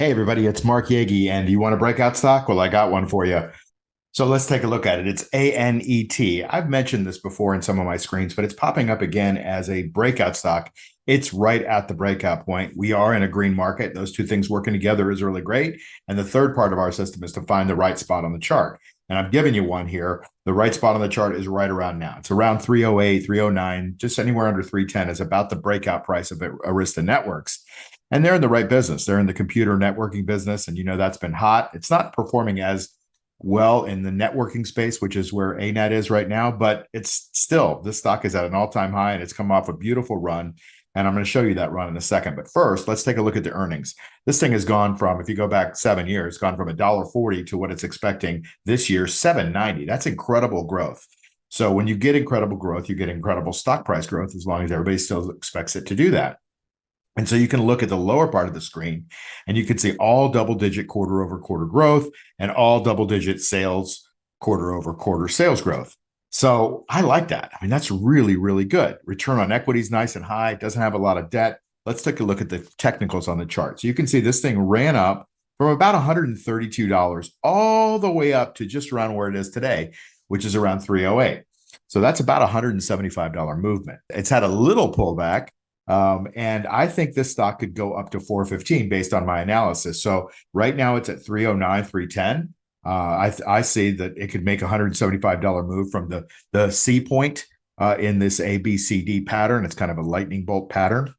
Hey everybody, it's Mark Yegge, and you want a breakout stock? Well, I got one for you. So let's take a look at it. It's ANET. I've mentioned this before in some of my screens, but it's popping up again as a breakout stock. It's right at the breakout point. We are in a green market. Those two things working together is really great. And the third part of our system is to find the right spot on the chart. And I'm giving you one here. The right spot on the chart is right around now. It's around 308, 309, just anywhere under 310 is about the breakout price of Arista Networks. And they're in the right business. They're in the computer networking business. And that's been hot. It's not performing as well in the networking space, which is where ANET is right now, but it's still, this stock is at an all-time high and it's come off a beautiful run. And I'm going to show you that run in a second. But first, let's take a look at the earnings. This thing has gone from, if you go back 7 years, gone from $1.40 to what it's expecting this year, $7.90. That's incredible growth. So when you get incredible growth, you get incredible stock price growth, as long as everybody still expects it to do that. And so you can look at the lower part of the screen and you can see all double-digit quarter-over-quarter growth and all double-digit sales quarter-over-quarter sales growth. So I like that. I mean, that's really, really good. Return on equity is nice and high. It doesn't have a lot of debt. Let's take a look at the technicals on the chart. So you can see this thing ran up from about $132 all the way up to just around where it is today, which is around 308. So that's about a $175 movement. It's had a little pullback. And I think this stock could go up to 415 based on my analysis. So right now it's at 309, 310. I see that it could make a $175 move from the C point in this ABCD pattern. It's kind of a lightning bolt pattern.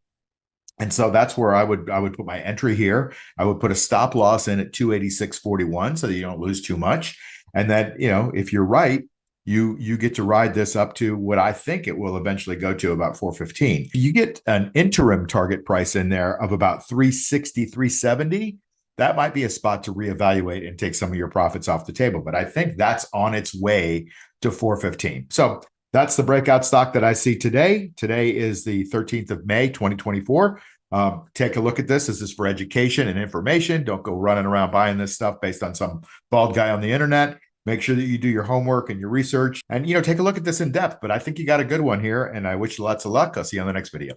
And so that's where I would put my entry here. I would put a stop loss in at 286.41 so that you don't lose too much. And then, if you're right, you get to ride this up to what I think it will eventually go to, about 415. You get an interim target price in there of about 360, 370. That might be a spot to reevaluate and take some of your profits off the table. But I think that's on its way to 415. So that's the breakout stock that I see today. Today is the 13th of May, 2024. Take a look at this. This is for education and information. Don't go running around buying this stuff based on some bald guy on the internet. Make sure that you do your homework and your research and, take a look at this in depth. But I think you got a good one here, and I wish you lots of luck. I'll see you on the next video.